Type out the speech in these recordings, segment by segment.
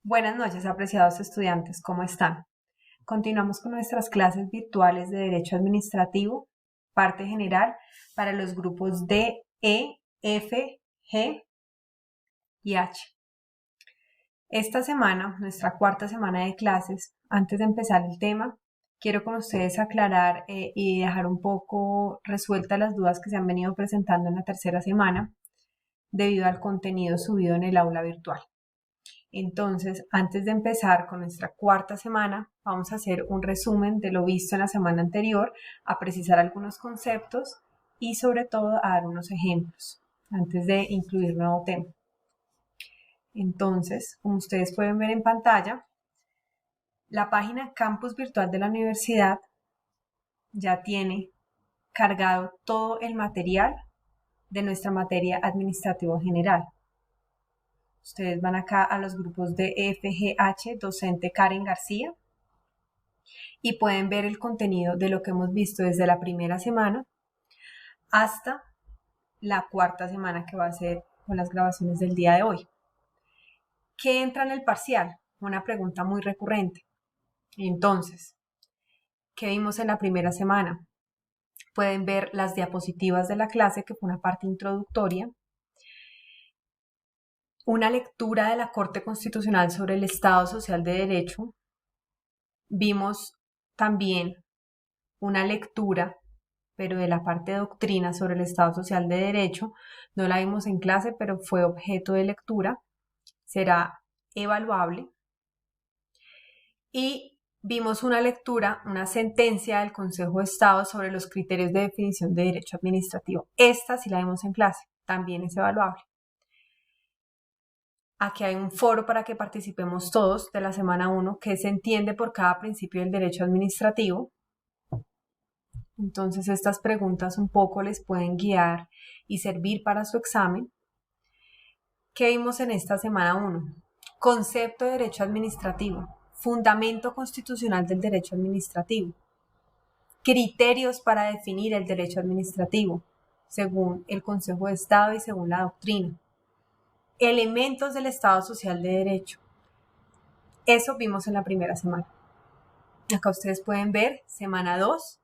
Buenas noches, apreciados estudiantes, ¿cómo están? Continuamos con nuestras clases virtuales de Derecho Administrativo, parte general para los grupos D, E, F, G y H. Esta semana, nuestra cuarta semana de clases, antes de empezar el tema, quiero con ustedes aclarar y dejar un poco resueltas las dudas que se han venido presentando en la tercera semana debido al contenido subido en el aula virtual. Entonces, antes de empezar con nuestra cuarta semana, vamos a hacer un resumen de lo visto en la semana anterior, a precisar algunos conceptos y sobre todo a dar unos ejemplos antes de incluir nuevo tema. Entonces, como ustedes pueden ver en pantalla, la página Campus Virtual de la Universidad ya tiene cargado todo el material de nuestra materia administrativo general. Ustedes van acá a los grupos de FGH, docente Karen García, y pueden ver el contenido de lo que hemos visto desde la primera semana hasta la cuarta semana, que va a ser con las grabaciones del día de hoy. ¿Qué entra en el parcial? Una pregunta muy recurrente. Entonces, ¿qué vimos en la primera semana? Pueden ver las diapositivas de la clase, que fue una parte introductoria, una lectura de la Corte Constitucional sobre el Estado Social de Derecho. Vimos también una lectura, pero de la parte de doctrina sobre el Estado Social de Derecho. No la vimos en clase, pero fue objeto de lectura. Será evaluable. Y vimos una lectura, una sentencia del Consejo de Estado sobre los criterios de definición de derecho administrativo. Esta sí la vimos en clase, también es evaluable. Aquí hay un foro para que participemos todos de la semana 1, que se entiende por cada principio del derecho administrativo. Entonces estas preguntas un poco les pueden guiar y servir para su examen. ¿Qué vimos en esta semana 1? Concepto de derecho administrativo, fundamento constitucional del derecho administrativo, criterios para definir el derecho administrativo, según el Consejo de Estado y según la doctrina, elementos del Estado Social de Derecho. Eso vimos en la primera semana. Acá ustedes pueden ver, semana 2,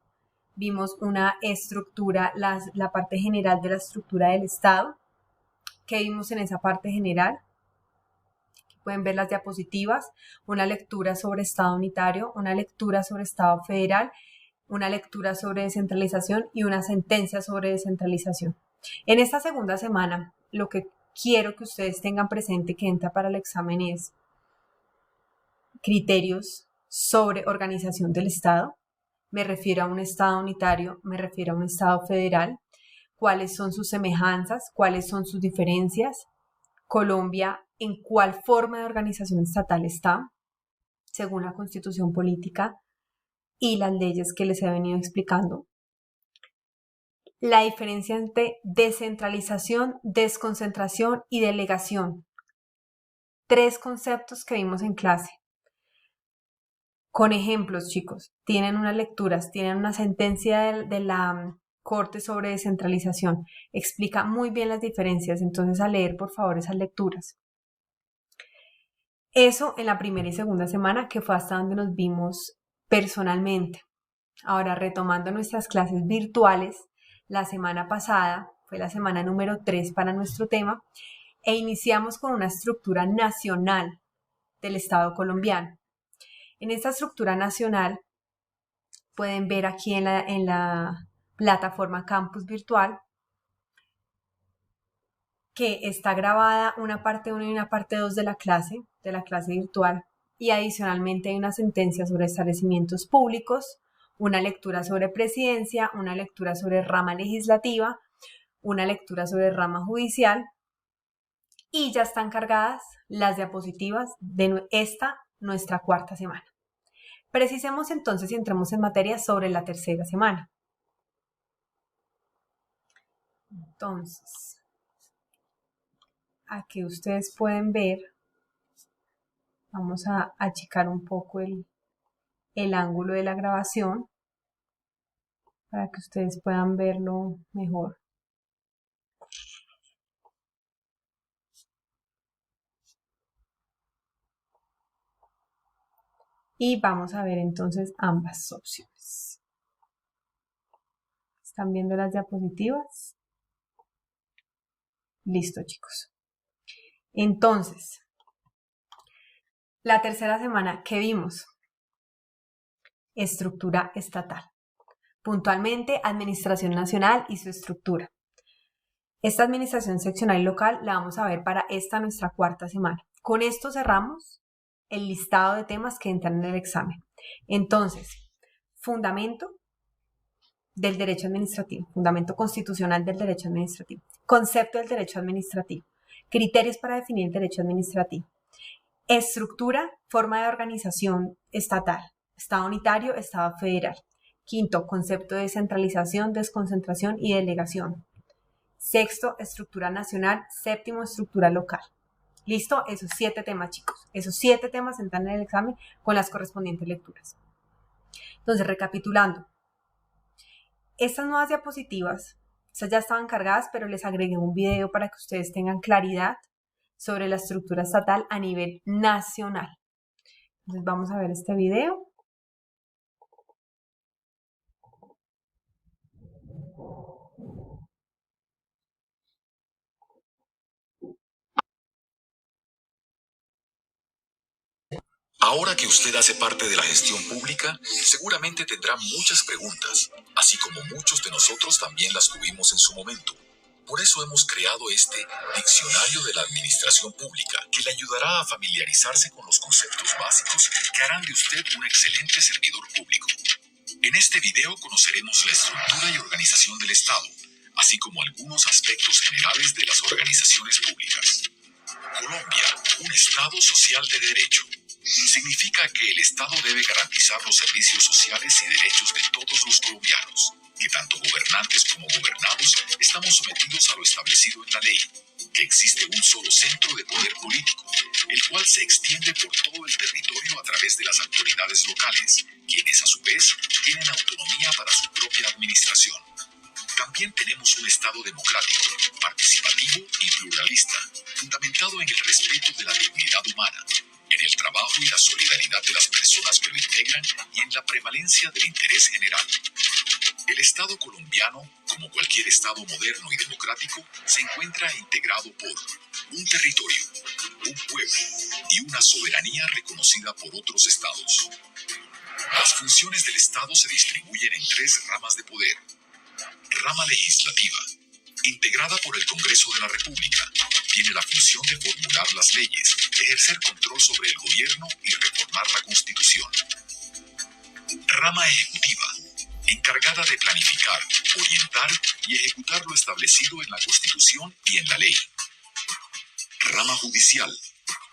vimos una estructura, la parte general de la estructura del Estado. ¿Qué vimos en esa parte general? Aquí pueden ver las diapositivas, una lectura sobre Estado unitario, una lectura sobre Estado federal, una lectura sobre descentralización y una sentencia sobre descentralización. En esta segunda semana, lo que quiero que ustedes tengan presente que entra para el examen es criterios sobre organización del Estado. Me refiero a un Estado unitario, me refiero a un Estado federal, cuáles son sus semejanzas, cuáles son sus diferencias, Colombia en cuál forma de organización estatal está, según la Constitución política y las leyes que les he venido explicando. La diferencia entre descentralización, desconcentración y delegación. 3 conceptos que vimos en clase. Con ejemplos, chicos. Tienen unas lecturas, tienen una sentencia de la Corte sobre descentralización. Explica muy bien las diferencias, entonces a leer por favor esas lecturas. Eso en la primera y segunda semana, que fue hasta donde nos vimos personalmente. Ahora, retomando nuestras clases virtuales, la semana pasada fue la semana número 3 para nuestro tema e iniciamos con una estructura nacional del Estado colombiano. En esta estructura nacional pueden ver aquí en la plataforma Campus Virtual que está grabada una parte 1 y una parte 2 de la clase virtual, y adicionalmente hay una sentencia sobre establecimientos públicos, una lectura sobre presidencia, una lectura sobre rama legislativa, una lectura sobre rama judicial, y ya están cargadas las diapositivas de esta, nuestra cuarta semana. Precisemos entonces y entremos en materia sobre la tercera semana. Entonces, aquí ustedes pueden ver, vamos a achicar un poco el ángulo de la grabación para que ustedes puedan verlo mejor. y vamos a ver entonces ambas opciones. ¿Están viendo las diapositivas? Listo, chicos. Entonces, la tercera semana, ¿qué vimos? Estructura estatal. Puntualmente, Administración Nacional y su estructura. Esta administración seccional y local la vamos a ver para esta nuestra cuarta semana. Con esto cerramos el listado de temas que entran en el examen. Entonces, fundamento del derecho administrativo, fundamento constitucional del derecho administrativo, concepto del derecho administrativo, criterios para definir el derecho administrativo, estructura, forma de organización estatal, Estado unitario, Estado federal. Quinto, concepto de descentralización, desconcentración y delegación. Sexto, estructura nacional. Séptimo, estructura local. ¿Listo? Esos 7 temas, chicos. Esos 7 temas entran en el examen con las correspondientes lecturas. Entonces, recapitulando. Estas nuevas diapositivas, estas ya estaban cargadas, pero les agregué un video para que ustedes tengan claridad sobre la estructura estatal a nivel nacional. Entonces, vamos a ver este video. Ahora que usted hace parte de la gestión pública, seguramente tendrá muchas preguntas, así como muchos de nosotros también las tuvimos en su momento. Por eso hemos creado este Diccionario de la Administración Pública, que le ayudará a familiarizarse con los conceptos básicos que harán de usted un excelente servidor público. En este video conoceremos la estructura y organización del Estado, así como algunos aspectos generales de las organizaciones públicas. Colombia, un Estado social de derecho. Significa que el Estado debe garantizar los servicios sociales y derechos de todos los colombianos, que tanto gobernantes como gobernados estamos sometidos a lo establecido en la ley, que existe un solo centro de poder político, el cual se extiende por todo el territorio a través de las autoridades locales, quienes a su vez tienen autonomía para su propia administración. También tenemos un Estado democrático, participativo y pluralista, fundamentado en el respeto de la dignidad humana, en el trabajo y la solidaridad de las personas que lo integran y en la prevalencia del interés general. El Estado colombiano, como cualquier Estado moderno y democrático, se encuentra integrado por un territorio, un pueblo y una soberanía reconocida por otros estados. Las funciones del Estado se distribuyen en 3 ramas de poder. Rama legislativa, integrada por el Congreso de la República, tiene la función de formular las leyes, ejercer control sobre el gobierno y reformar la Constitución. Rama ejecutiva, encargada de planificar, orientar y ejecutar lo establecido en la Constitución y en la ley. Rama judicial,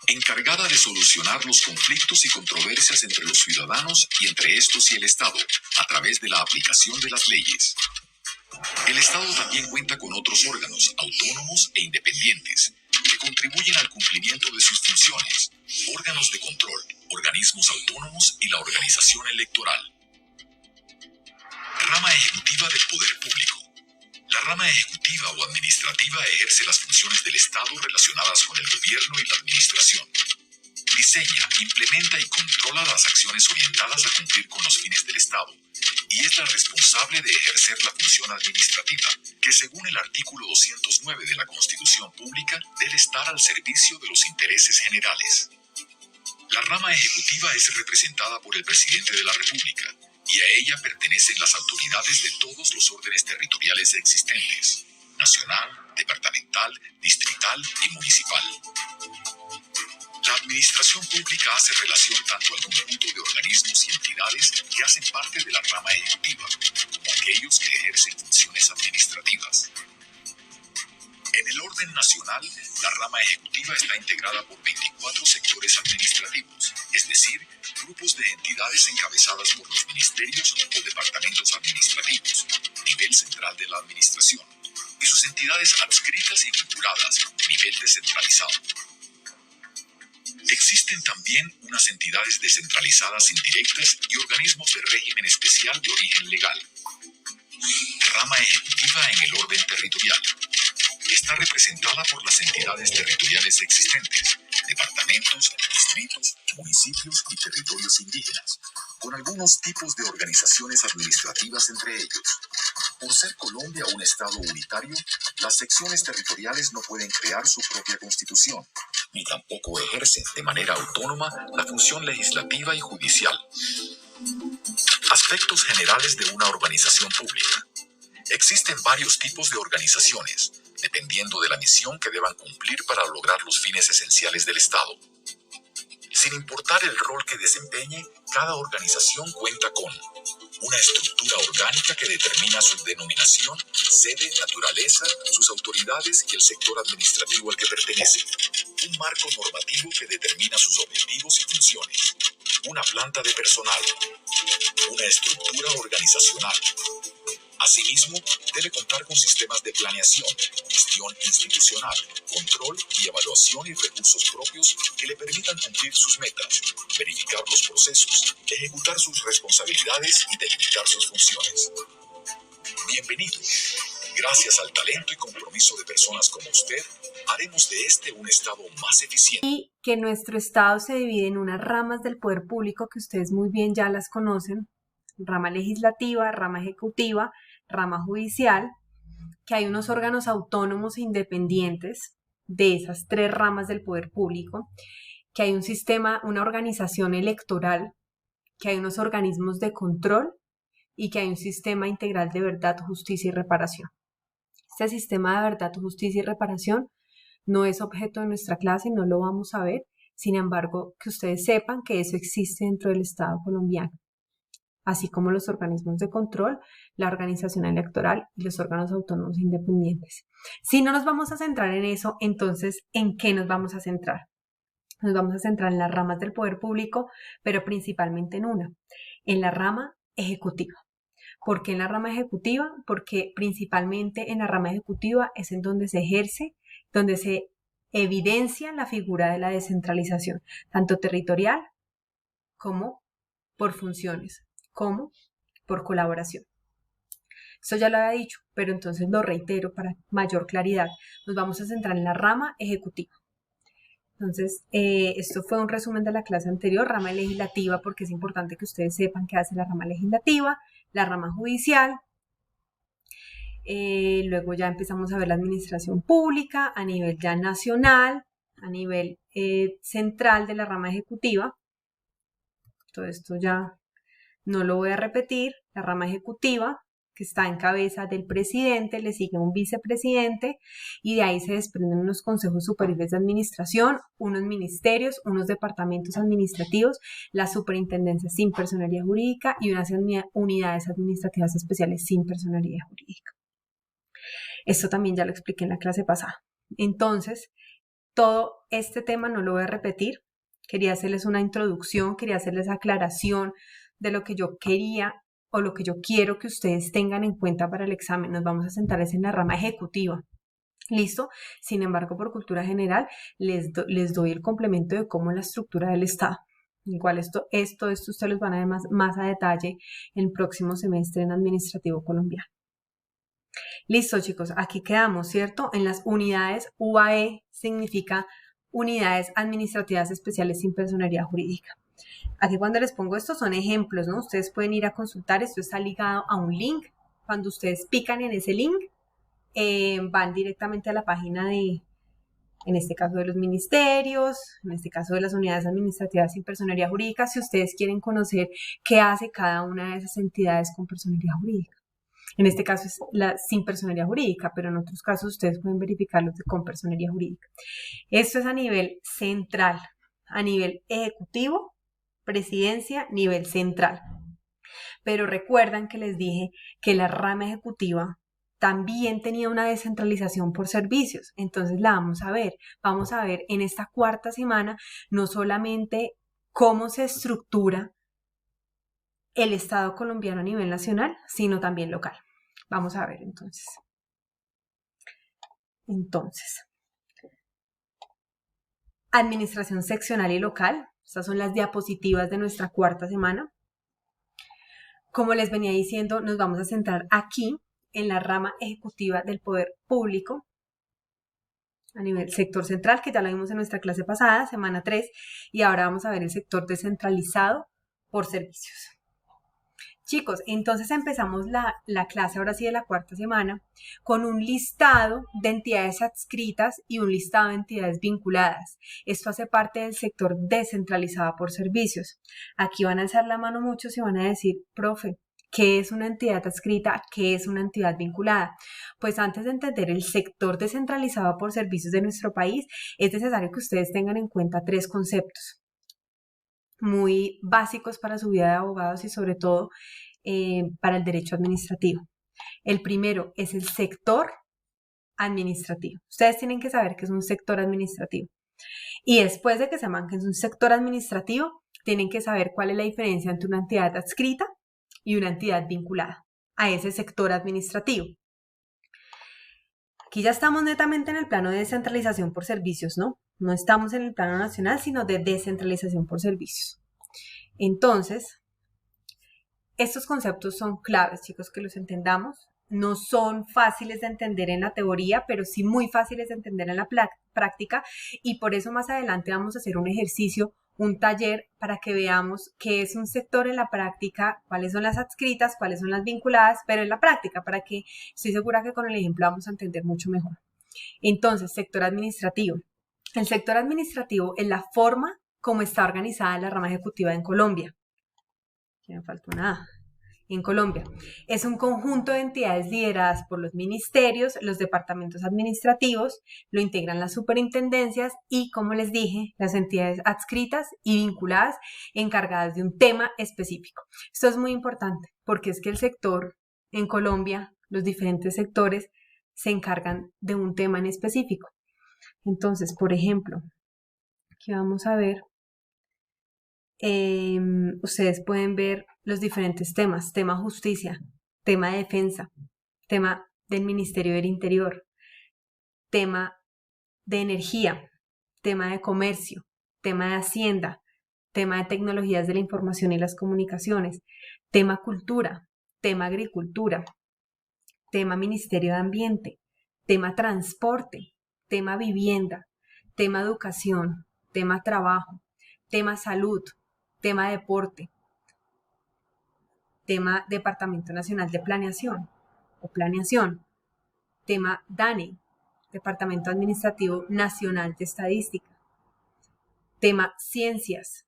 encargada de solucionar los conflictos y controversias entre los ciudadanos y entre estos y el Estado, a través de la aplicación de las leyes. El Estado también cuenta con otros órganos autónomos e independientes que contribuyen al cumplimiento de sus funciones, órganos de control, organismos autónomos y la organización electoral. Rama ejecutiva del poder público. La rama ejecutiva o administrativa ejerce las funciones del Estado relacionadas con el gobierno y la administración. Diseña, implementa y controla las acciones orientadas a cumplir con los fines del Estado, y es la responsable de ejercer la función administrativa, que según el artículo 209 de la Constitución Pública debe estar al servicio de los intereses generales. La rama ejecutiva es representada por el presidente de la República, y a ella pertenecen las autoridades de todos los órdenes territoriales existentes: nacional, departamental, distrital y municipal. La administración pública hace relación tanto al conjunto de organismos y entidades que hacen parte de la rama ejecutiva, como aquellos que ejercen funciones administrativas. En el orden nacional, la rama ejecutiva está integrada por 24 sectores administrativos, es decir, grupos de entidades encabezadas por los ministerios o departamentos administrativos, nivel central de la administración, y sus entidades adscritas y vinculadas, nivel descentralizado. Existen también unas entidades descentralizadas indirectas y organismos de régimen especial de origen legal. Rama ejecutiva en el orden territorial. Está representada por las entidades territoriales existentes, departamentos, distritos municipios y territorios indígenas, con algunos tipos de organizaciones administrativas entre ellos. Por ser Colombia un estado unitario, las secciones territoriales no pueden crear su propia constitución, ni tampoco ejercen de manera autónoma la función legislativa y judicial. Aspectos generales de una organización pública. Existen varios tipos de organizaciones, dependiendo de la misión que deban cumplir para lograr los fines esenciales del Estado. Sin importar el rol que desempeñe, cada organización cuenta con una estructura orgánica que determina su denominación, sede, naturaleza, sus autoridades y el sector administrativo al que pertenece. Un marco normativo que determina sus objetivos y funciones. Una planta de personal. Una estructura organizacional. Asimismo, debe contar con sistemas de planeación, gestión institucional, control y evaluación y recursos propios que le permitan cumplir sus metas, verificar los procesos, ejecutar sus responsabilidades y delimitar sus funciones. Bienvenido. Gracias al talento y compromiso de personas como usted, haremos de este un Estado más eficiente. Y que nuestro Estado se divide en unas ramas del poder público que ustedes muy bien ya las conocen, rama legislativa, rama ejecutiva, rama judicial, que hay unos órganos autónomos e independientes de esas tres ramas del poder público, que hay un sistema, una organización electoral, que hay unos organismos de control y que hay un sistema integral de verdad, justicia y reparación. Este sistema de verdad, justicia y reparación no es objeto de nuestra clase, no lo vamos a ver, sin embargo, que ustedes sepan que eso existe dentro del Estado colombiano, así como los organismos de control, la organización electoral y los órganos autónomos independientes. Si no nos vamos a centrar en eso, entonces, ¿en qué nos vamos a centrar? Nos vamos a centrar en las ramas del poder público, pero principalmente en la rama ejecutiva. ¿Por qué en la rama ejecutiva? Porque principalmente en la rama ejecutiva es en donde se ejerce, donde se evidencia la figura de la descentralización, tanto territorial como por funciones, como por colaboración. Esto ya lo había dicho, pero entonces lo reitero para mayor claridad. Nos vamos a centrar en la rama ejecutiva. Entonces, esto fue un resumen de la clase anterior, rama legislativa, porque es importante que ustedes sepan qué hace la rama legislativa, la rama judicial. Luego ya empezamos a ver la administración pública a nivel ya nacional, a nivel central de la rama ejecutiva. Todo esto ya no lo voy a repetir. La rama ejecutiva, que está en cabeza del presidente, le sigue un vicepresidente y de ahí se desprenden unos consejos superiores de administración, unos ministerios, unos departamentos administrativos, las superintendencias sin personería jurídica y unas unidades administrativas especiales sin personería jurídica. Esto también ya lo expliqué en la clase pasada. Entonces, todo este tema no lo voy a repetir. Quería hacerles una introducción, quería hacerles aclaración de lo que yo quería o lo que yo quiero que ustedes tengan en cuenta para el examen. Nos vamos a centrar en la rama ejecutiva. ¿Listo? Sin embargo, por cultura general, les doy el complemento de cómo es la estructura del Estado. Igual esto ustedes los van a ver más a detalle en el próximo semestre en Administrativo Colombiano. Listo, chicos, aquí quedamos, ¿cierto? En las unidades UAE significa unidades administrativas especiales sin personería jurídica. Aquí cuando les pongo esto son ejemplos, ¿no? Ustedes pueden ir a consultar, esto está ligado a un link. Cuando ustedes pican en ese link, van directamente a la página de, en este caso de los ministerios, en este caso de las unidades administrativas sin personería jurídica, si ustedes quieren conocer qué hace cada una de esas entidades con personería jurídica. En este caso es la sin personería jurídica, pero en otros casos ustedes pueden verificarlos con personería jurídica. Esto es a nivel central, a nivel ejecutivo, presidencia, nivel central. Pero recuerdan que les dije que la rama ejecutiva también tenía una descentralización por servicios. Entonces la vamos a ver. Vamos a ver en esta cuarta semana no solamente cómo se estructura el Estado colombiano a nivel nacional, sino también local. Vamos a ver entonces. Administración seccional y local. Estas son las diapositivas de nuestra cuarta semana. Como les venía diciendo, nos vamos a centrar aquí en la rama ejecutiva del poder público. a nivel sector central, que ya lo vimos en nuestra clase pasada, semana 3, y ahora vamos a ver el sector descentralizado por servicios. Chicos, entonces empezamos la clase ahora sí de la cuarta semana con un listado de entidades adscritas y un listado de entidades vinculadas. Esto hace parte del sector descentralizado por servicios. Aquí van a alzar la mano muchos y van a decir, profe, ¿qué es una entidad adscrita? ¿Qué es una entidad vinculada? Pues antes de entender el sector descentralizado por servicios de nuestro país, es necesario que ustedes tengan en cuenta 3 conceptos muy básicos para su vida de abogados y sobre todo para el derecho administrativo. El primero es el sector administrativo. Ustedes tienen que saber qué es un sector administrativo. Y después de que sepan que es un sector administrativo, tienen que saber cuál es la diferencia entre una entidad adscrita y una entidad vinculada a ese sector administrativo. Aquí ya estamos netamente en el plano de descentralización por servicios, ¿no? No estamos en el plano nacional, sino de descentralización por servicios. Entonces, estos conceptos son claves, chicos, que los entendamos. No son fáciles de entender en la teoría, pero sí muy fáciles de entender en la práctica, y por eso más adelante vamos a hacer un ejercicio, un taller, para que veamos qué es un sector en la práctica, cuáles son las adscritas, cuáles son las vinculadas, pero en la práctica, para que estoy segura que con el ejemplo vamos a entender mucho mejor. Entonces, sector administrativo. El sector administrativo es la forma como está organizada la rama ejecutiva en Colombia. Aquí me faltó nada. En Colombia. Es un conjunto de entidades lideradas por los ministerios, los departamentos administrativos, lo integran las superintendencias y, como les dije, las entidades adscritas y vinculadas encargadas de un tema específico. Esto es muy importante porque es que el sector en Colombia, los diferentes sectores se encargan de un tema en específico. Entonces, por ejemplo, aquí vamos a ver, ustedes pueden ver los diferentes temas, tema justicia, tema de defensa, tema del Ministerio del Interior, tema de energía, tema de comercio, tema de hacienda, tema de tecnologías de la información y las comunicaciones, tema cultura, tema agricultura, tema Ministerio de Ambiente, tema transporte, tema vivienda, tema educación, tema trabajo, tema salud, tema deporte, tema Departamento Nacional de Planeación o Planeación, tema DANE, Departamento Administrativo Nacional de Estadística, tema Ciencias,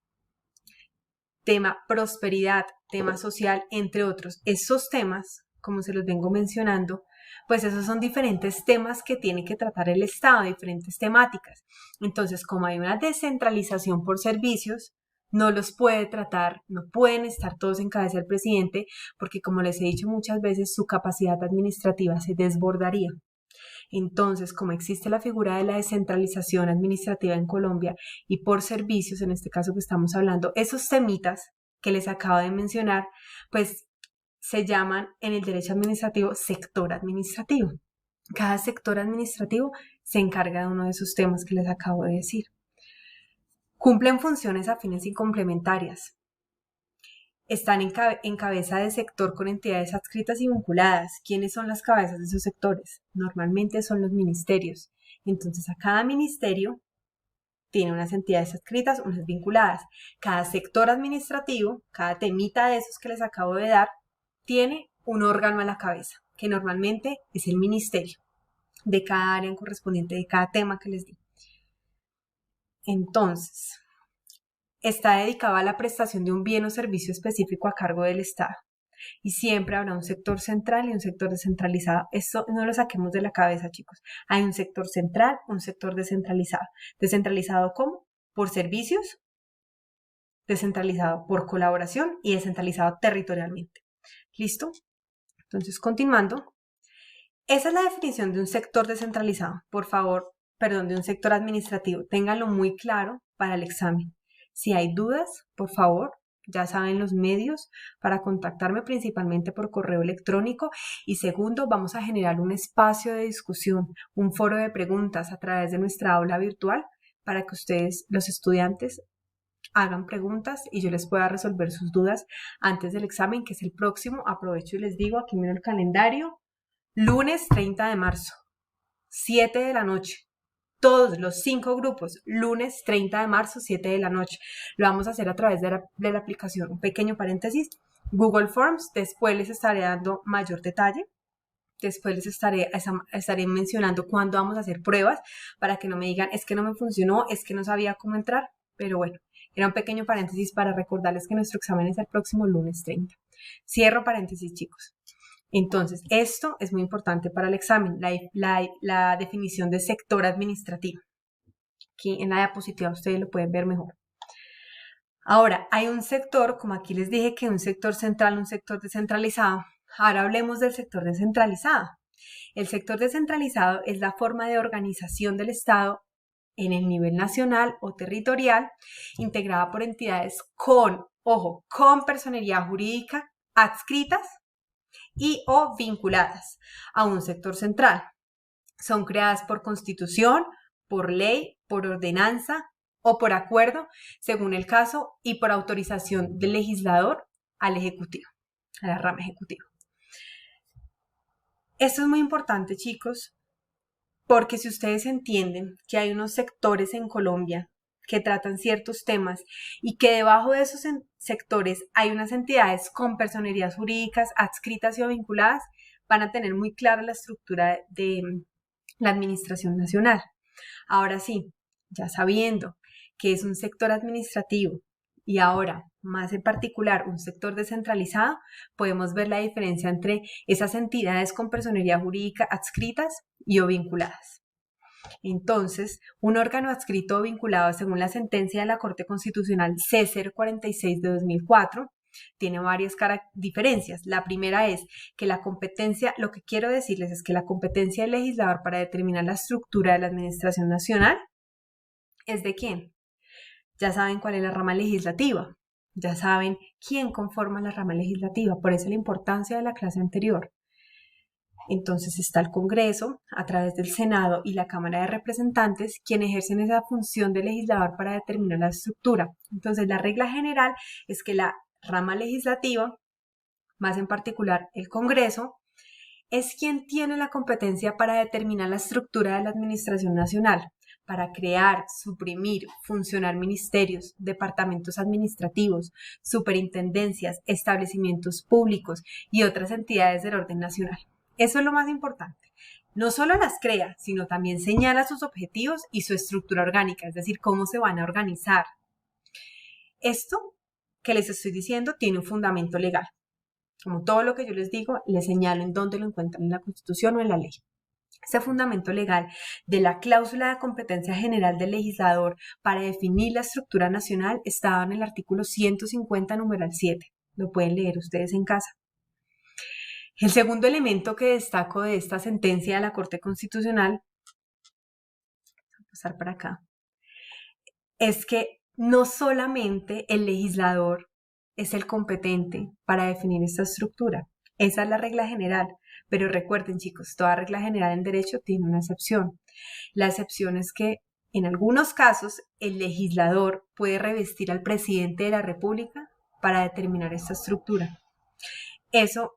tema Prosperidad, tema Social, entre otros. Esos temas, como se los vengo mencionando, pues esos son diferentes temas que tiene que tratar el Estado, diferentes temáticas. Entonces, como hay una descentralización por servicios, no los puede tratar, no pueden estar todos en cabeza del presidente, porque como les he dicho muchas veces, su capacidad administrativa se desbordaría. Entonces, como existe la figura de la descentralización administrativa en Colombia y por servicios, en este caso que estamos hablando, esos temitas que les acabo de mencionar, pues se llaman en el derecho administrativo sector administrativo. Cada sector administrativo se encarga de uno de esos temas que les acabo de decir. Cumplen funciones afines y complementarias. Están en cabeza de sector con entidades adscritas y vinculadas. ¿Quiénes son las cabezas de esos sectores? Normalmente son los ministerios. Entonces, a cada ministerio tiene unas entidades adscritas, unas vinculadas. Cada sector administrativo, cada temita de esos que les acabo de dar, tiene un órgano a la cabeza, que normalmente es el ministerio de cada área correspondiente, de cada tema que les di. Entonces, está dedicado a la prestación de un bien o servicio específico a cargo del Estado. Y siempre habrá un sector central y un sector descentralizado. Esto no lo saquemos de la cabeza, chicos. Hay un sector central, un sector descentralizado. ¿Descentralizado cómo? Por servicios, descentralizado por colaboración y descentralizado territorialmente. ¿Listo? Entonces, continuando. Esa es la definición de un sector descentralizado. Por favor, perdón, de un sector administrativo. Ténganlo muy claro para el examen. Si hay dudas, por favor, ya saben los medios para contactarme, principalmente por correo electrónico. Y segundo, vamos a generar un espacio de discusión, un foro de preguntas a través de nuestra aula virtual para que ustedes, los estudiantes, hagan preguntas y yo les pueda resolver sus dudas antes del examen, que es el próximo. Aprovecho y les digo, aquí miro el calendario, lunes 30 de marzo, 7 de la noche. todos los 5 grupos, lunes 30 de marzo, 7 de la noche. Lo vamos a hacer a través de la aplicación. Un pequeño paréntesis, Google Forms. Después les estaré dando mayor detalle. Después les estaré mencionando cuándo vamos a hacer pruebas para que no me digan, es que no me funcionó, es que no sabía cómo entrar. Pero bueno, era un pequeño paréntesis para recordarles que nuestro examen es el próximo lunes 30. Cierro paréntesis, chicos. Entonces, esto es muy importante para el examen, la definición de sector administrativo. Aquí en la diapositiva ustedes lo pueden ver mejor. Ahora, hay un sector, como aquí les dije, que un sector central, un sector descentralizado. Ahora hablemos del sector descentralizado. El sector descentralizado es la forma de organización del Estado en el nivel nacional o territorial, integrada por entidades con personería jurídica adscritas y o vinculadas a un sector central. Son creadas por constitución, por ley, por ordenanza o por acuerdo, según el caso, y por autorización del legislador al ejecutivo, a la rama ejecutiva. Esto es muy importante, chicos, porque si ustedes entienden que hay unos sectores en Colombia que tratan ciertos temas y que debajo de esos sectores hay unas entidades con personerías jurídicas adscritas y o vinculadas, van a tener muy clara la estructura de la administración nacional. Ahora sí, ya sabiendo que es un sector administrativo y ahora, más en particular, un sector descentralizado, podemos ver la diferencia entre esas entidades con personería jurídica adscritas y o vinculadas. Entonces, un órgano adscrito o vinculado según la sentencia de la Corte Constitucional C046 de 2004 tiene varias diferencias. La primera es que la competencia, lo que quiero decirles es que la competencia del legislador para determinar la estructura de la administración nacional es de quién. Ya saben cuál es la rama legislativa, ya saben quién conforma la rama legislativa, por eso la importancia de la clase anterior. Entonces está el Congreso, a través del Senado y la Cámara de Representantes, quien ejercen esa función de legislador para determinar la estructura. Entonces la regla general es que la rama legislativa, más en particular el Congreso, es quien tiene la competencia para determinar la estructura de la administración nacional, para crear, suprimir, funcionar ministerios, departamentos administrativos, superintendencias, establecimientos públicos y otras entidades del orden nacional. Eso es lo más importante. No solo las crea, sino también señala sus objetivos y su estructura orgánica, es decir, cómo se van a organizar. Esto que les estoy diciendo tiene un fundamento legal. Como todo lo que yo les digo, les señalo en dónde lo encuentran, en la Constitución o en la ley. Ese fundamento legal de la cláusula de competencia general del legislador para definir la estructura nacional estaba en el artículo 150, numeral 7. Lo pueden leer ustedes en casa. El segundo elemento que destaco de esta sentencia de la Corte Constitucional, voy a pasar para acá, es que no solamente el legislador es el competente para definir esta estructura. Esa es la regla general. Pero recuerden, chicos, toda regla general en derecho tiene una excepción. La excepción es que en algunos casos el legislador puede revestir al presidente de la República para determinar esta estructura. Eso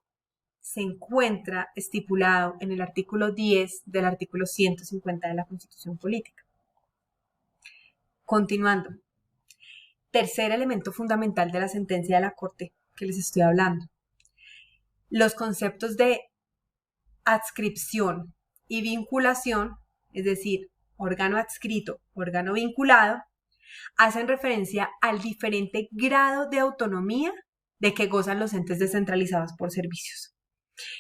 se encuentra estipulado en el artículo 10 del artículo 150 de la Constitución Política. Continuando. Tercer elemento fundamental de la sentencia de la Corte que les estoy hablando. Los conceptos de adscripción y vinculación, es decir, órgano adscrito, órgano vinculado, hacen referencia al diferente grado de autonomía de que gozan los entes descentralizados por servicios.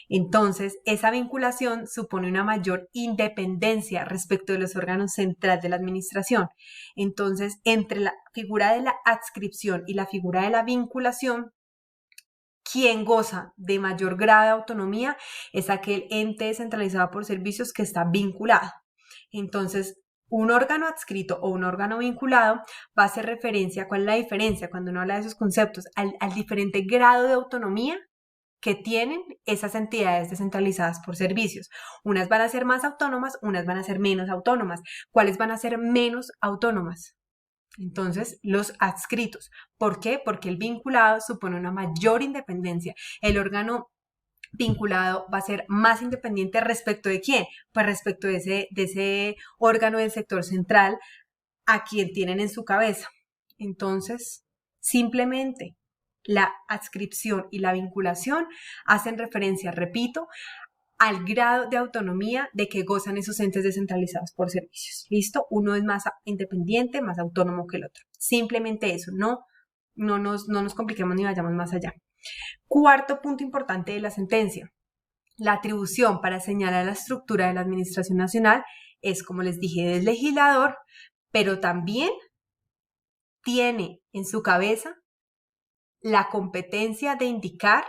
Entonces, esa vinculación supone una mayor independencia respecto de los órganos centrales de la administración. Entonces, entre la figura de la adscripción y la figura de la vinculación, quien goza de mayor grado de autonomía es aquel ente descentralizado por servicios que está vinculado. Entonces, un órgano adscrito o un órgano vinculado va a hacer referencia, ¿cuál es la diferencia cuando uno habla de esos conceptos? Al diferente grado de autonomía que tienen esas entidades descentralizadas por servicios. Unas van a ser más autónomas, unas van a ser menos autónomas. ¿Cuáles van a ser menos autónomas? Entonces, los adscritos. ¿Por qué? Porque el vinculado supone una mayor independencia. El órgano vinculado va a ser más independiente respecto de quién, pues respecto de ese órgano del sector central a quien tienen en su cabeza. Entonces, simplemente la adscripción y la vinculación hacen referencia, repito, al grado de autonomía de que gozan esos entes descentralizados por servicios. ¿Listo? Uno es más independiente, más autónomo que el otro. Simplemente eso, no nos compliquemos ni vayamos más allá. Cuarto punto importante de la sentencia. La atribución para señalar la estructura de la Administración Nacional es, como les dije, del legislador, pero también tiene en su cabeza la competencia de indicar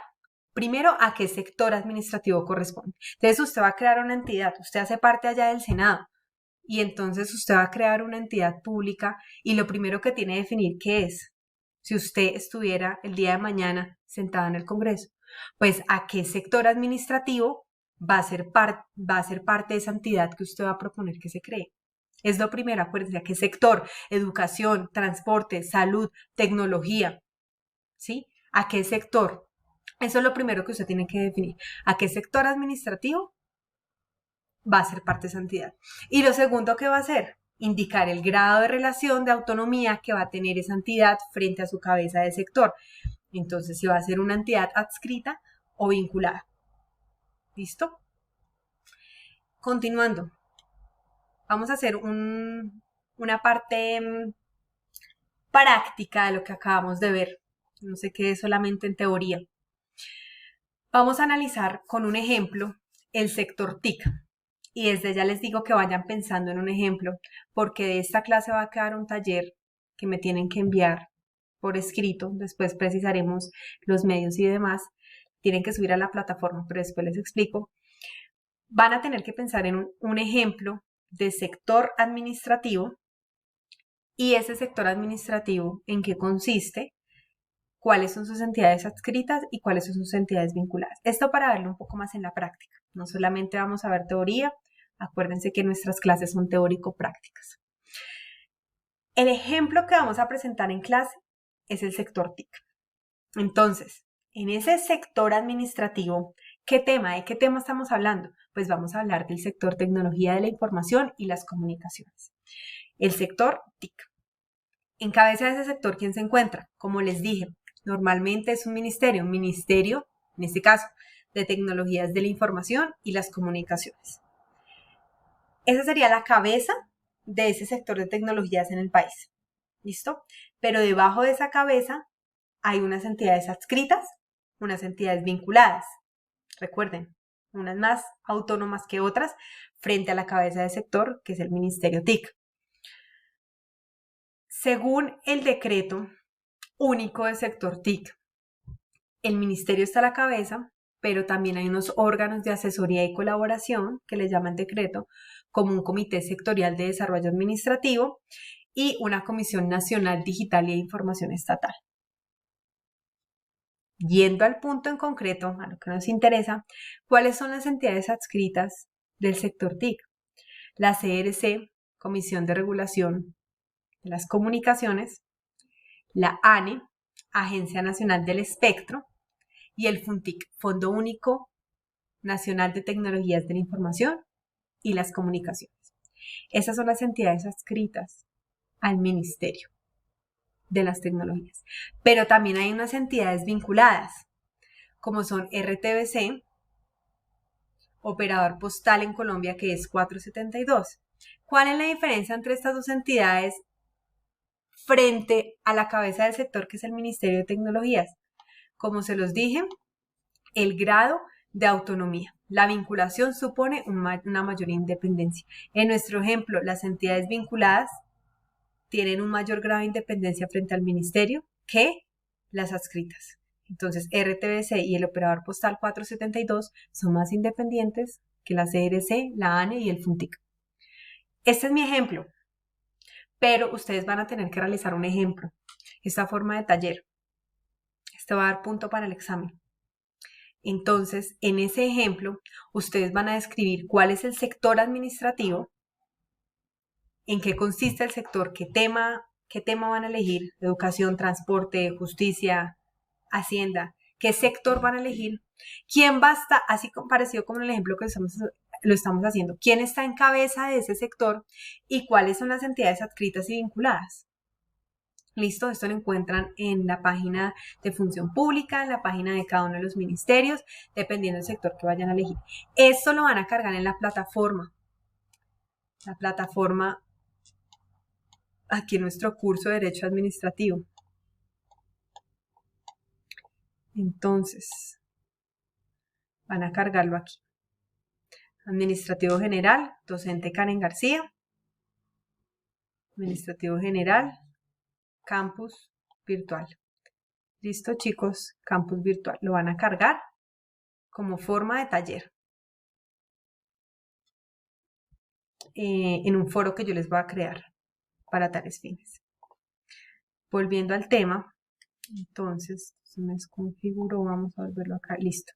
primero a qué sector administrativo corresponde. Entonces usted va a crear una entidad, usted hace parte allá del Senado y entonces usted va a crear una entidad pública y lo primero que tiene que definir qué es. Si usted estuviera el día de mañana sentado en el Congreso, pues a qué sector administrativo va a ser parte de esa entidad que usted va a proponer que se cree. Es lo primero, acuérdense, a qué sector, educación, transporte, salud, tecnología, ¿sí? ¿A qué sector? Eso es lo primero que usted tiene que definir. ¿A qué sector administrativo va a ser parte de esa entidad? Y lo segundo que va a hacer, indicar el grado de relación de autonomía que va a tener esa entidad frente a su cabeza de sector. Entonces, si va a ser una entidad adscrita o vinculada. ¿Listo? Continuando. Vamos a hacer una parte práctica de lo que acabamos de ver. No se quede solamente en teoría. Vamos a analizar con un ejemplo el sector TIC. Y desde ya les digo que vayan pensando en un ejemplo, porque de esta clase va a quedar un taller que me tienen que enviar por escrito. Después precisaremos los medios y demás. Tienen que subir a la plataforma, pero después les explico. Van a tener que pensar en un ejemplo de sector administrativo y ese sector administrativo en qué consiste, cuáles son sus entidades adscritas y cuáles son sus entidades vinculadas. Esto para verlo un poco más en la práctica. No solamente vamos a ver teoría, acuérdense que nuestras clases son teórico-prácticas. El ejemplo que vamos a presentar en clase es el sector TIC. Entonces, en ese sector administrativo, ¿de qué tema estamos hablando? Pues vamos a hablar del sector tecnología de la información y las comunicaciones. El sector TIC. En cabeza de ese sector, ¿quién se encuentra? Como les dije, normalmente es un ministerio, en este caso, de tecnologías de la información y las comunicaciones. Esa sería la cabeza de ese sector de tecnologías en el país. ¿Listo? Pero debajo de esa cabeza hay unas entidades adscritas, unas entidades vinculadas. Recuerden, unas más autónomas que otras frente a la cabeza del sector, que es el Ministerio TIC. Según el decreto único del sector TIC, el ministerio está a la cabeza, pero también hay unos órganos de asesoría y colaboración que le llaman decreto, como un comité sectorial de desarrollo administrativo y una comisión nacional digital y de información estatal. Yendo al punto en concreto, a lo que nos interesa, ¿cuáles son las entidades adscritas del sector TIC? La CRC, Comisión de Regulación de las Comunicaciones, la ANE, Agencia Nacional del Espectro, y el FUNTIC, Fondo Único Nacional de Tecnologías de la Información y las Comunicaciones. Esas son las entidades adscritas al Ministerio de las Tecnologías. Pero también hay unas entidades vinculadas, como son RTBC, Operador Postal en Colombia, que es 472. ¿Cuál es la diferencia entre estas dos entidades frente a la cabeza del sector, que es el Ministerio de Tecnologías? Como se los dije, el grado de autonomía. La vinculación supone una mayor independencia. En nuestro ejemplo, las entidades vinculadas tienen un mayor grado de independencia frente al ministerio que las adscritas. Entonces, RTBC y el Operador Postal 472 son más independientes que la CRC, la ANE y el FUNTIC. Este es mi ejemplo, pero ustedes van a tener que realizar un ejemplo, esta forma de taller. Este va a dar punto para el examen. Entonces, en ese ejemplo, ustedes van a describir cuál es el sector administrativo, en qué consiste el sector, qué tema van a elegir, educación, transporte, justicia, hacienda, qué sector van a elegir ¿Quién va a estar, así parecido como en el ejemplo que lo estamos haciendo, quién está en cabeza de ese sector y cuáles son las entidades adscritas y vinculadas? Listo, esto lo encuentran en la página de función pública, en la página de cada uno de los ministerios, dependiendo del sector que vayan a elegir. Esto lo van a cargar en la plataforma. La plataforma, aquí en nuestro curso de Derecho Administrativo. Entonces, van a cargarlo aquí. Administrativo General, docente Karen García. Administrativo General, Campus Virtual. Listo, chicos, Campus Virtual. Lo van a cargar como forma de taller en un foro que yo les voy a crear para tales fines. Volviendo al tema, entonces, se me desconfiguró, vamos a volverlo acá, listo.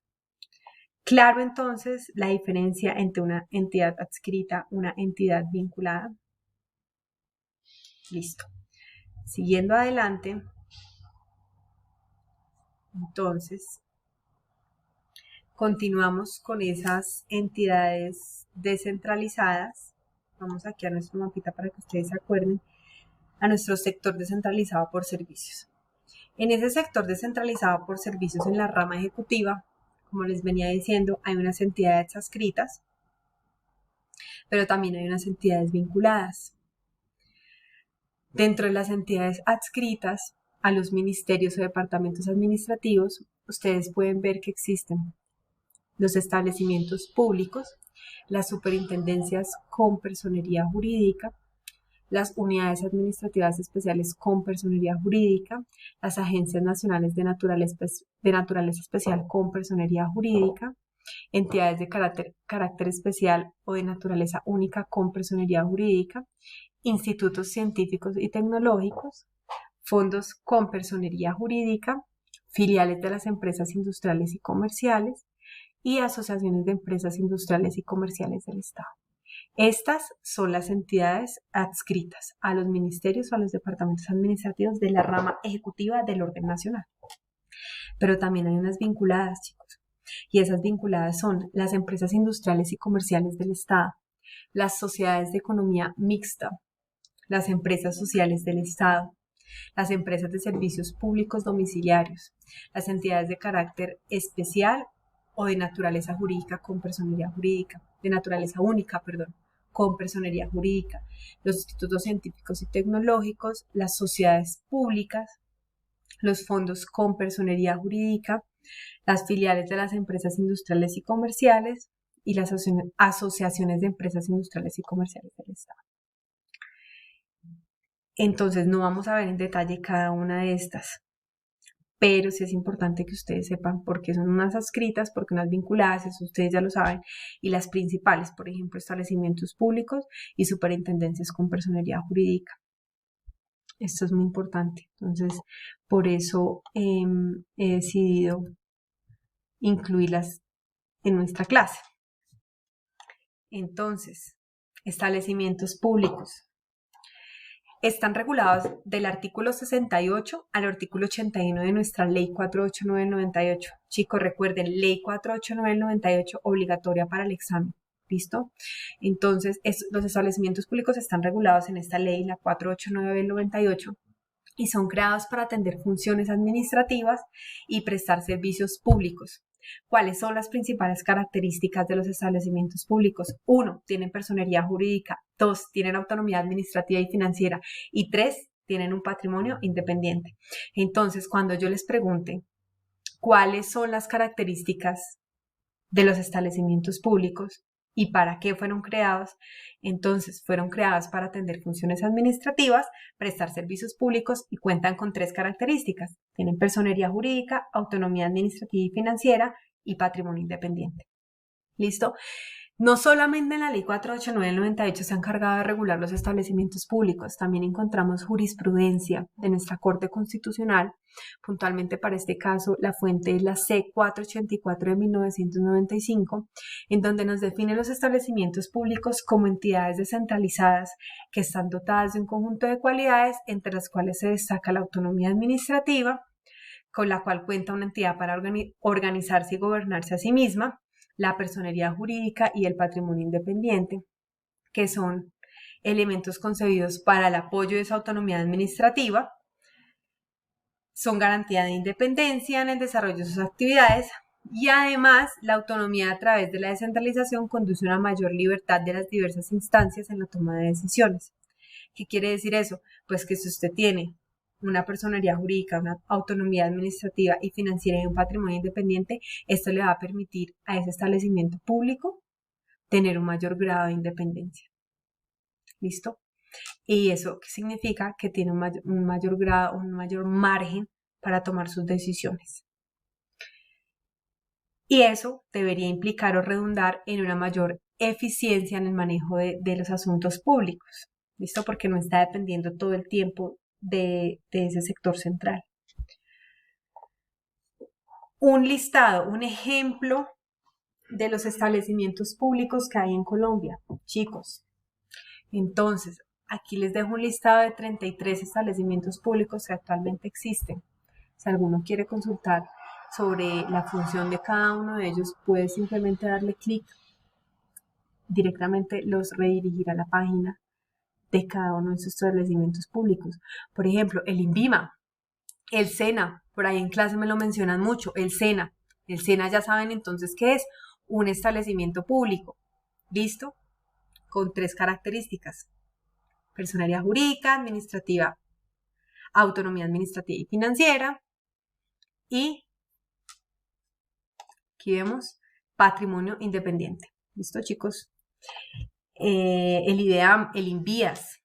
Claro, entonces, la diferencia entre una entidad adscrita, una entidad vinculada. Listo. Siguiendo adelante, entonces, continuamos con esas entidades descentralizadas. Vamos aquí a nuestro mapita para que ustedes se acuerden, a nuestro sector descentralizado por servicios. En ese sector descentralizado por servicios en la rama ejecutiva, como les venía diciendo, hay unas entidades adscritas, pero también hay unas entidades vinculadas. Dentro de las entidades adscritas a los ministerios o departamentos administrativos, ustedes pueden ver que existen los establecimientos públicos, las superintendencias con personería jurídica, las unidades administrativas especiales con personería jurídica, las agencias nacionales de naturaleza especial con personería jurídica, entidades de carácter especial o de naturaleza única con personería jurídica, institutos científicos y tecnológicos, fondos con personería jurídica, filiales de las empresas industriales y comerciales y asociaciones de empresas industriales y comerciales del Estado. Estas son las entidades adscritas a los ministerios o a los departamentos administrativos de la rama ejecutiva del orden nacional. Pero también hay unas vinculadas, chicos. Y esas vinculadas son las empresas industriales y comerciales del Estado, las sociedades de economía mixta, las empresas sociales del Estado, las empresas de servicios públicos domiciliarios, las entidades de carácter especial o de naturaleza jurídica con personería jurídica, de naturaleza única, perdón, con personería jurídica, los institutos científicos y tecnológicos, las sociedades públicas, los fondos con personería jurídica, las filiales de las empresas industriales y comerciales y las asociaciones de empresas industriales y comerciales del Estado. Entonces, no vamos a ver en detalle cada una de estas, pero sí es importante que ustedes sepan por qué son unas adscritas, por qué unas vinculadas, eso ustedes ya lo saben, y las principales, por ejemplo, establecimientos públicos y superintendencias con personería jurídica. Esto es muy importante, entonces por eso he decidido incluirlas en nuestra clase. Entonces, establecimientos públicos están regulados del artículo 68 al artículo 81 de nuestra Ley 489 del 98. Chicos, recuerden, Ley 489 del 98 obligatoria para el examen. ¿Listo? Entonces, los establecimientos públicos están regulados en esta ley, la 489 del 98, y son creados para atender funciones administrativas y prestar servicios públicos. ¿Cuáles son las principales características de los establecimientos públicos? 1, tienen personería jurídica. 2, tienen autonomía administrativa y financiera. Y 3, tienen un patrimonio independiente. Entonces, cuando yo les pregunte cuáles son las características de los establecimientos públicos y para qué fueron creados, entonces fueron creados para atender funciones administrativas, prestar servicios públicos y cuentan con 3 características. Tienen personería jurídica, autonomía administrativa y financiera y patrimonio independiente. ¿Listo? No solamente en la Ley 489 del 98 se han encargado de regular los establecimientos públicos, también encontramos jurisprudencia de nuestra Corte Constitucional, puntualmente para este caso la fuente es la C484 de 1995, en donde nos define los establecimientos públicos como entidades descentralizadas que están dotadas de un conjunto de cualidades, entre las cuales se destaca la autonomía administrativa, con la cual cuenta una entidad para organizarse y gobernarse a sí misma, la personería jurídica y el patrimonio independiente, que son elementos concebidos para el apoyo de su autonomía administrativa, son garantía de independencia en el desarrollo de sus actividades y además la autonomía a través de la descentralización conduce a una mayor libertad de las diversas instancias en la toma de decisiones. ¿Qué quiere decir eso? Pues que si usted tiene una personería jurídica, una autonomía administrativa y financiera y un patrimonio independiente, esto le va a permitir a ese establecimiento público tener un mayor grado de independencia. ¿Listo? ¿Y eso qué significa? Que tiene un mayor grado, un mayor margen para tomar sus decisiones. Y eso debería implicar o redundar en una mayor eficiencia en el manejo de los asuntos públicos. ¿Listo? Porque no está dependiendo todo el tiempo de ese sector central. Un listado, un ejemplo de los establecimientos públicos que hay en Colombia, chicos. Entonces, aquí les dejo un listado de 33 establecimientos públicos que actualmente existen. Si alguno quiere consultar sobre la función de cada uno de ellos, puede simplemente darle clic, directamente los redirigirá a la página de cada uno de esos establecimientos públicos. Por ejemplo, el INVIMA, el SENA, por ahí en clase me lo mencionan mucho, el SENA. El SENA ya saben entonces qué es, un establecimiento público, ¿listo? Con 3 características: personería jurídica, administrativa, autonomía administrativa y financiera, y aquí vemos patrimonio independiente. ¿Listo, chicos? El IDEAM, el INVIAS,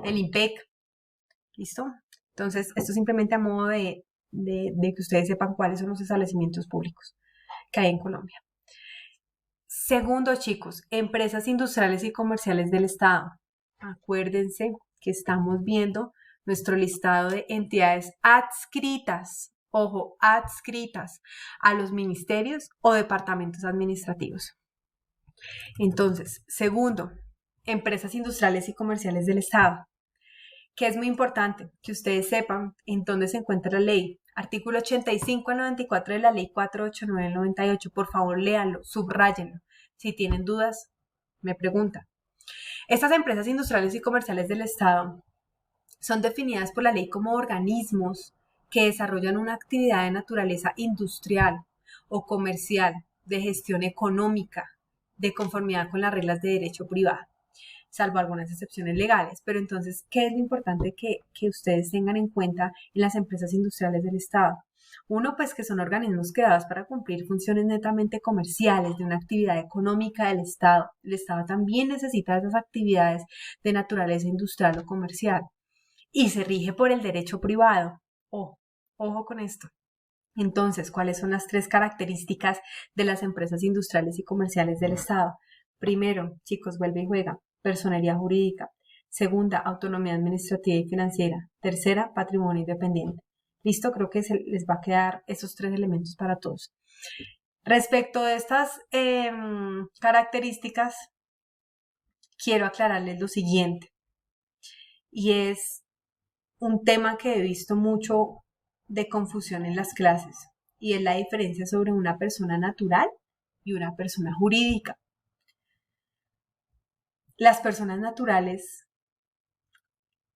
el IMPEC. ¿Listo? Entonces, esto simplemente a modo de que ustedes sepan cuáles son los establecimientos públicos que hay en Colombia. Segundo, chicos, empresas industriales y comerciales del Estado. Acuérdense que estamos viendo nuestro listado de entidades adscritas, ojo, adscritas a los ministerios o departamentos administrativos. Entonces, segundo, empresas industriales y comerciales del Estado, que es muy importante que ustedes sepan en dónde se encuentra la ley. Artículo 85 al 94 de la ley 489 del 98. Por favor, léanlo, subráyenlo. Si tienen dudas, me preguntan. Estas empresas industriales y comerciales del Estado son definidas por la ley como organismos que desarrollan una actividad de naturaleza industrial o comercial, de gestión económica, de conformidad con las reglas de derecho privado, salvo algunas excepciones legales. Pero entonces, ¿qué es lo importante que ustedes tengan en cuenta en las empresas industriales del Estado? Uno, pues que son organismos creados para cumplir funciones netamente comerciales de una actividad económica del Estado. El Estado también necesita esas actividades de naturaleza industrial o comercial y se rige por el derecho privado. Ojo con esto. Entonces, ¿cuáles son las 3 características de las empresas industriales y comerciales del Estado? Primero, chicos, vuelve y juega, personería jurídica. Segunda, autonomía administrativa y financiera. Tercera, patrimonio independiente. Listo, creo que les va a quedar esos 3 elementos para todos. Respecto de estas características, quiero aclararles lo siguiente. Y es un tema que he visto mucho de confusión en las clases, y es la diferencia sobre una persona natural y una persona jurídica. Las personas naturales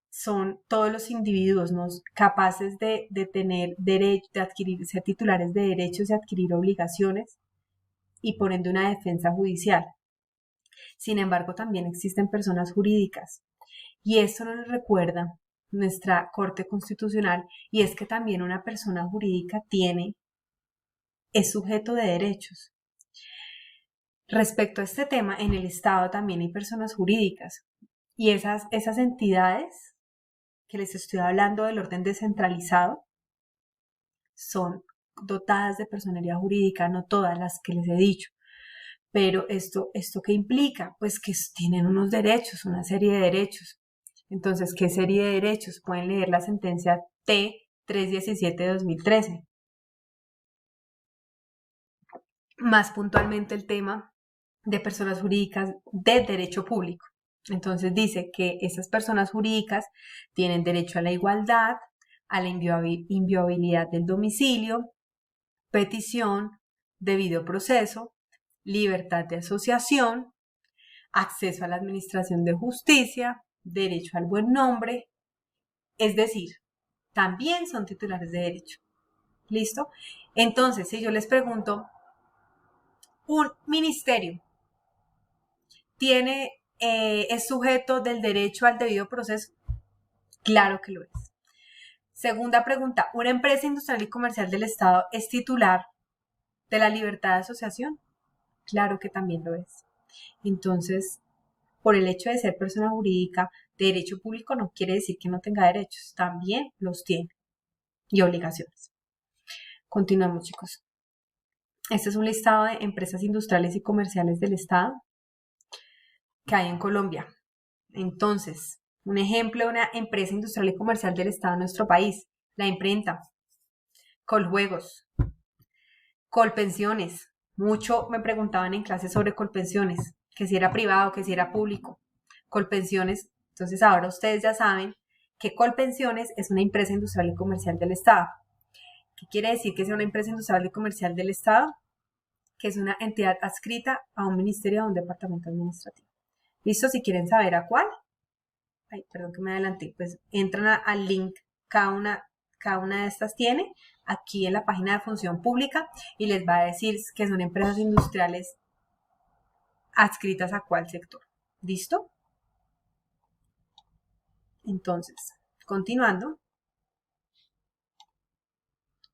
son todos los individuos, ¿no?, capaces de tener derecho, de adquirir, ser titulares de derechos y adquirir obligaciones y por ende una defensa judicial. Sin embargo, también existen personas jurídicas y esto nos recuerda nuestra Corte Constitucional, y es que también una persona jurídica es sujeto de derechos. Respecto a este tema, en el Estado también hay personas jurídicas y esas entidades que les estoy hablando del orden descentralizado son dotadas de personería jurídica, no todas las que les he dicho. Pero ¿esto qué implica? Pues que tienen unos derechos, una serie de derechos. Entonces, ¿qué serie de derechos? Pueden leer la sentencia T317 de 2013. Más puntualmente el tema de personas jurídicas de derecho público. Entonces dice que esas personas jurídicas tienen derecho a la igualdad, a la inviolabilidad del domicilio, petición, debido proceso, libertad de asociación, acceso a la administración de justicia, derecho al buen nombre, es decir, también son titulares de derecho. ¿Listo? Entonces, si yo les pregunto, un ministerio es sujeto del derecho al debido proceso, claro que lo es. Segunda pregunta, ¿una empresa industrial y comercial del Estado es titular de la libertad de asociación? Claro que también lo es. Entonces, por el hecho de ser persona jurídica de derecho público no quiere decir que no tenga derechos, también los tiene y obligaciones. Continuamos, chicos. Este es un listado de empresas industriales y comerciales del Estado que hay en Colombia. Entonces, un ejemplo de una empresa industrial y comercial del Estado en nuestro país, la imprenta, Coljuegos, Colpensiones. Mucho me preguntaban en clases sobre Colpensiones, que si era privado, que si era público. Colpensiones, entonces ahora ustedes ya saben que Colpensiones es una empresa industrial y comercial del Estado. ¿Qué quiere decir que sea una empresa industrial y comercial del Estado? Que es una entidad adscrita a un ministerio o a un departamento administrativo. ¿Listo? Si quieren saber a cuál, perdón que me adelanté, pues entran al link, cada una de estas tiene aquí en la página de función pública y les va a decir que son empresas industriales adscritas a cuál sector. ¿Listo? Entonces, continuando,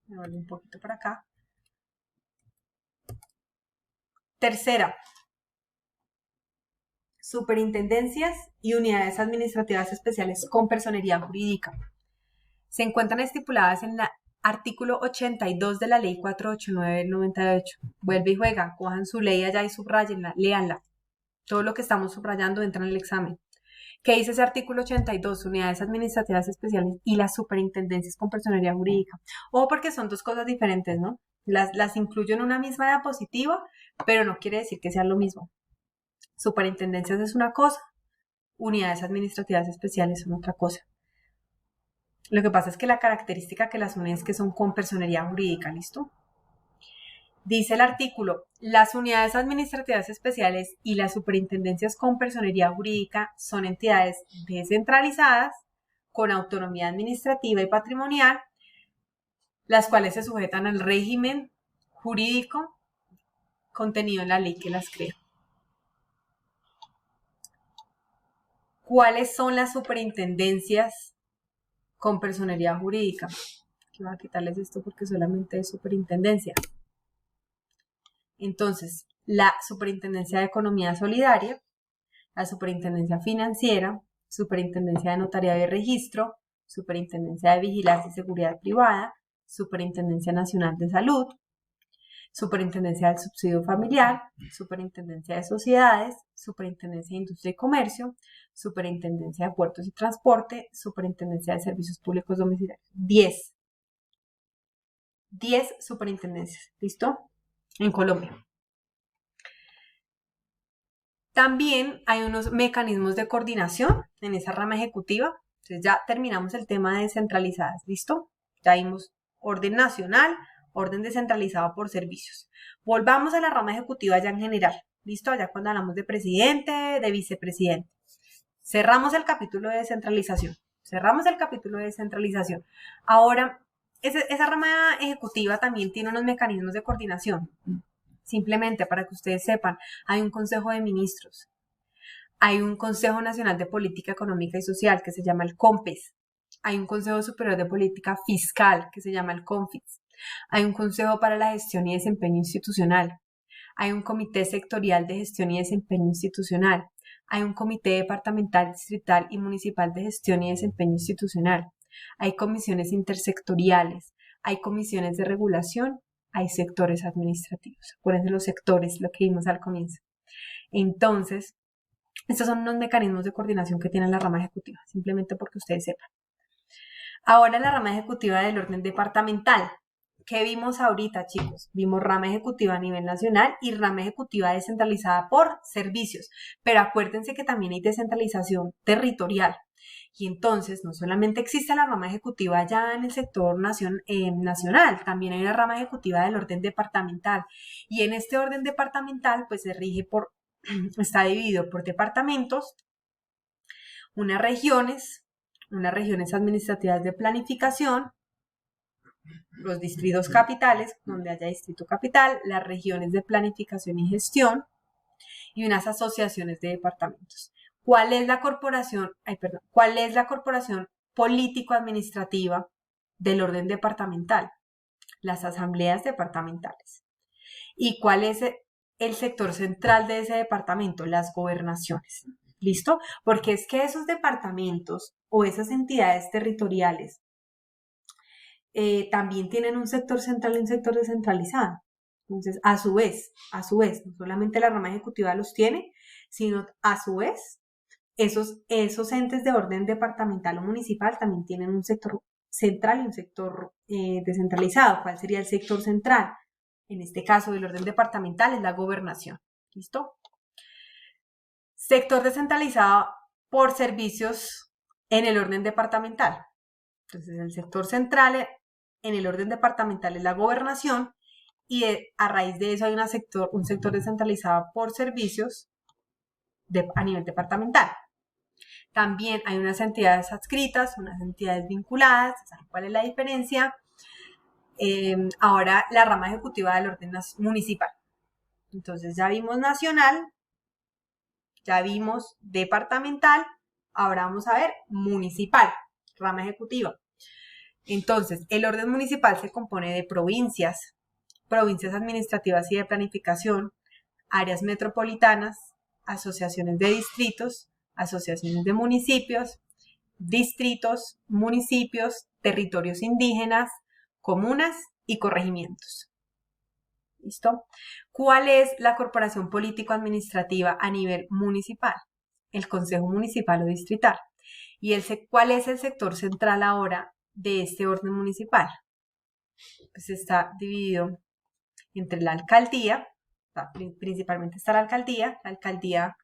me vuelvo un poquito para acá. Tercera, superintendencias y unidades administrativas especiales con personería jurídica. Se encuentran estipuladas en el artículo 82 de la ley 489 del 98. Vuelve y juega, cojan su ley allá y subrayenla, léanla. Todo lo que estamos subrayando entra en el examen. ¿Qué dice ese artículo 82? Unidades administrativas especiales y las superintendencias con personería jurídica. O porque son dos cosas diferentes, ¿no? Las incluyo en una misma diapositiva, pero no quiere decir que sean lo mismo. Superintendencias es una cosa, unidades administrativas especiales son otra cosa. Lo que pasa es que la característica que las une es que son con personería jurídica, ¿listo? Dice el artículo, las unidades administrativas especiales y las superintendencias con personería jurídica son entidades descentralizadas con autonomía administrativa y patrimonial, las cuales se sujetan al régimen jurídico contenido en la ley que las crea. ¿Cuáles son las superintendencias con personería jurídica? Aquí voy a quitarles esto porque solamente es superintendencia. Entonces, la Superintendencia de Economía Solidaria, la Superintendencia Financiera, Superintendencia de Notariado y Registro, Superintendencia de Vigilancia y Seguridad Privada, Superintendencia Nacional de Salud, Superintendencia del Subsidio Familiar, Superintendencia de Sociedades, Superintendencia de Industria y Comercio, Superintendencia de Puertos y Transporte, Superintendencia de Servicios Públicos Domiciliarios. 10 superintendencias, ¿listo? En Colombia. También hay unos mecanismos de coordinación en esa rama ejecutiva. Entonces ya terminamos el tema de descentralizadas, ¿listo? Ya vimos orden nacional, orden descentralizado por servicios. Volvamos a la rama ejecutiva ya en general, ¿listo? Ya cuando hablamos de presidente, de vicepresidente. Cerramos el capítulo de descentralización. Ahora, esa rama ejecutiva también tiene unos mecanismos de coordinación. Simplemente para que ustedes sepan, hay un Consejo de Ministros, hay un Consejo Nacional de Política Económica y Social que se llama el COMPES, hay un Consejo Superior de Política Fiscal que se llama el CONFIS, hay un Consejo para la Gestión y Desempeño Institucional, hay un Comité Sectorial de Gestión y Desempeño Institucional, hay un Comité Departamental, Distrital y Municipal de Gestión y Desempeño Institucional, hay comisiones intersectoriales, hay comisiones de regulación, hay sectores administrativos. Acuérdense los sectores, lo que vimos al comienzo. Entonces, estos son unos mecanismos de coordinación que tiene la rama ejecutiva, simplemente porque ustedes sepan. Ahora la rama ejecutiva del orden departamental. ¿Qué vimos ahorita, chicos? Vimos rama ejecutiva a nivel nacional y rama ejecutiva descentralizada por servicios. Pero acuérdense que también hay descentralización territorial. Y entonces no solamente existe la rama ejecutiva ya en el sector nacional, también hay una rama ejecutiva del orden departamental. Y en este orden departamental pues se rige está dividido por departamentos, unas regiones administrativas de planificación, los distritos capitales, donde haya distrito capital, las regiones de planificación y gestión y unas asociaciones de departamentos. ¿Cuál es la corporación político-administrativa del orden departamental? Las asambleas departamentales. ¿Y cuál es el sector central de ese departamento? Las gobernaciones. ¿Listo? Porque es que esos departamentos o esas entidades territoriales también tienen un sector central y un sector descentralizado. Entonces, a su vez, no solamente la rama ejecutiva los tiene, sino a su vez, esos entes de orden departamental o municipal también tienen un sector central y un sector descentralizado. ¿Cuál sería el sector central? En este caso, del orden departamental es la gobernación. ¿Listo? Sector descentralizado por servicios en el orden departamental. Entonces, el sector central en el orden departamental es la gobernación y a raíz de eso hay un sector descentralizado por servicios a nivel departamental. También hay unas entidades adscritas, unas entidades vinculadas. ¿Saben cuál es la diferencia? Ahora la rama ejecutiva del orden municipal. Entonces ya vimos nacional, ya vimos departamental, ahora vamos a ver municipal, rama ejecutiva. Entonces, el orden municipal se compone de provincias administrativas y de planificación, áreas metropolitanas, asociaciones de distritos, asociaciones de municipios, distritos, municipios, territorios indígenas, comunas y corregimientos. ¿Listo? ¿Cuál es la corporación político-administrativa a nivel municipal? El Consejo Municipal o Distrital. ¿Y cuál es el sector central ahora de este orden municipal? Pues está dividido entre la alcaldía, principalmente está la alcaldía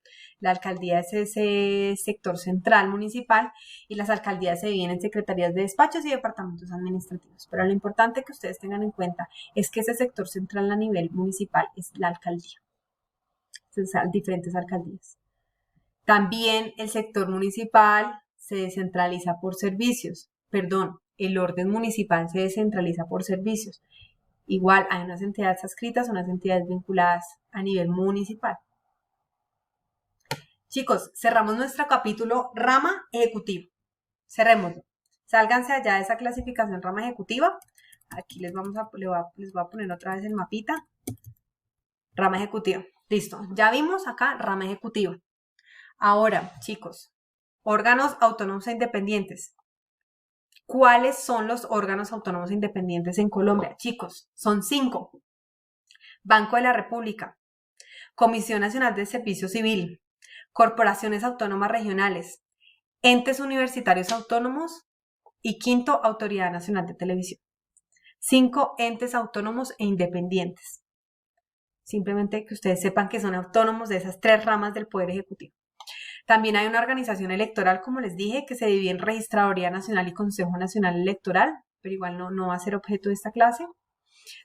es ese sector central municipal y las alcaldías se dividen en secretarías de despachos y departamentos administrativos. Pero lo importante que ustedes tengan en cuenta es que ese sector central a nivel municipal es la alcaldía, diferentes alcaldías. También el sector municipal se descentraliza por servicios, el orden municipal se descentraliza por servicios. Igual hay unas entidades adscritas, unas entidades vinculadas a nivel municipal. Chicos, cerramos nuestro capítulo rama ejecutiva. Cerrémoslo. Sálganse allá de esa clasificación rama ejecutiva. Aquí les voy a poner otra vez el mapita. Rama ejecutiva. Listo. Ya vimos acá rama ejecutiva. Ahora, chicos, órganos autónomos e independientes. ¿Cuáles son los órganos autónomos e independientes en Colombia? Chicos, son 5. Banco de la República, Comisión Nacional de Servicio Civil, Corporaciones Autónomas Regionales, Entes Universitarios Autónomos y 5, Autoridad Nacional de Televisión. 5 entes autónomos e independientes. Simplemente que ustedes sepan que son autónomos de esas 3 ramas del Poder Ejecutivo. También hay una organización electoral, como les dije, que se divide en Registraduría Nacional y Consejo Nacional Electoral, pero igual no va a ser objeto de esta clase.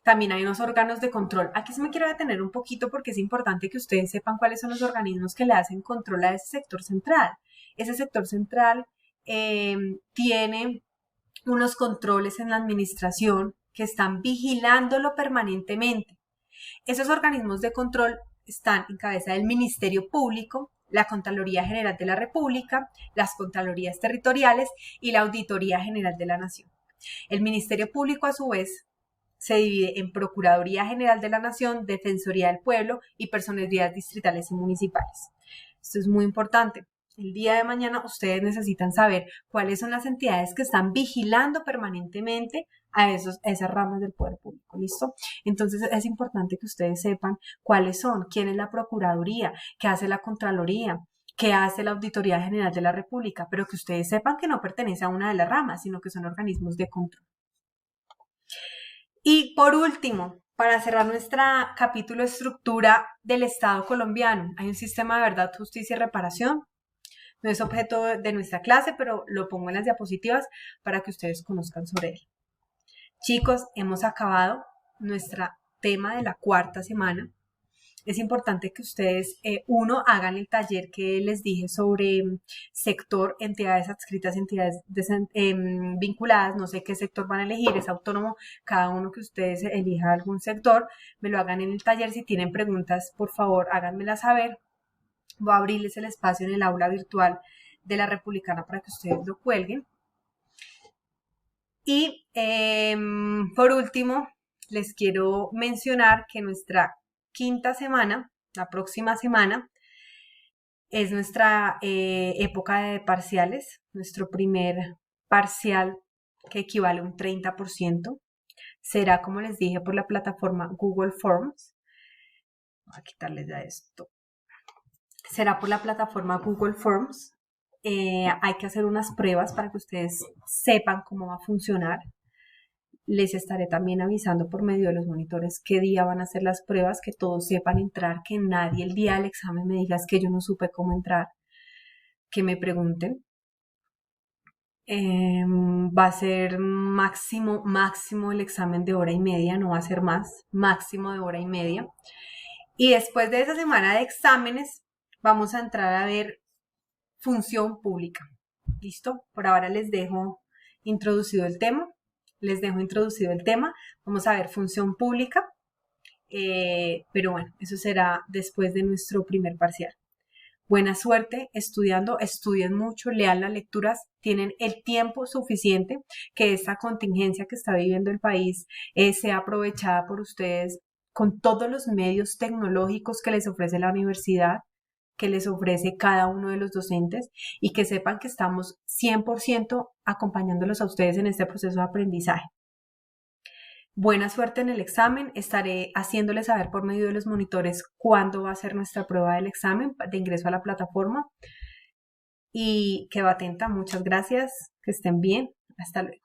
También hay unos órganos de control. Aquí sí me quiero detener un poquito porque es importante que ustedes sepan cuáles son los organismos que le hacen control a ese sector central. Ese sector central tiene unos controles en la administración que están vigilándolo permanentemente. Esos organismos de control están en cabeza del Ministerio Público, la Contraloría General de la República, las Contralorías Territoriales y la Auditoría General de la Nación. El Ministerio Público, a su vez, se divide en Procuraduría General de la Nación, Defensoría del Pueblo y Personerías distritales y municipales. Esto es muy importante. El día de mañana ustedes necesitan saber cuáles son las entidades que están vigilando permanentemente a esas ramas del poder público, ¿listo? Entonces es importante que ustedes sepan cuáles son, quién es la Procuraduría, qué hace la Contraloría, qué hace la Auditoría General de la República, pero que ustedes sepan que no pertenece a una de las ramas, sino que son organismos de control. Y por último, para cerrar nuestro capítulo estructura del Estado colombiano, hay un sistema de verdad, justicia y reparación, No es objeto de nuestra clase, pero lo pongo en las diapositivas para que ustedes conozcan sobre él. Chicos, hemos acabado nuestro tema de la cuarta semana. Es importante que ustedes, hagan el taller que les dije sobre sector, entidades adscritas, entidades vinculadas, no sé qué sector van a elegir, es autónomo, cada uno que ustedes elija algún sector, me lo hagan en el taller. Si tienen preguntas, por favor, háganmelas saber. Voy a abrirles el espacio en el aula virtual de la Republicana para que ustedes lo cuelguen. Y por último, les quiero mencionar que nuestra quinta semana, la próxima semana, es nuestra época de parciales, nuestro primer parcial que equivale a un 30%. Será, como les dije, por la plataforma Google Forms. Voy a quitarles ya esto. Será por la plataforma Google Forms. Hay que hacer unas pruebas para que ustedes sepan cómo va a funcionar. Les estaré también avisando por medio de los monitores qué día van a hacer las pruebas, que todos sepan entrar, que nadie el día del examen me diga que yo no supe cómo entrar, que me pregunten. Va a ser máximo el examen de hora y media, no va a ser más, máximo de hora y media. Y después de esa semana de exámenes, vamos a entrar a ver función pública. ¿Listo? Por ahora les dejo introducido el tema. Vamos a ver función pública. Pero bueno, eso será después de nuestro primer parcial. Buena suerte estudiando, estudien mucho, lean las lecturas, tienen el tiempo suficiente, que esta contingencia que está viviendo el país sea aprovechada por ustedes con todos los medios tecnológicos que les ofrece la universidad, que les ofrece cada uno de los docentes, y que sepan que estamos 100% acompañándolos a ustedes en este proceso de aprendizaje. Buena suerte en el examen. Estaré haciéndoles saber por medio de los monitores cuándo va a ser nuestra prueba del examen de ingreso a la plataforma. Y quedo atenta. Muchas gracias. Que estén bien. Hasta luego.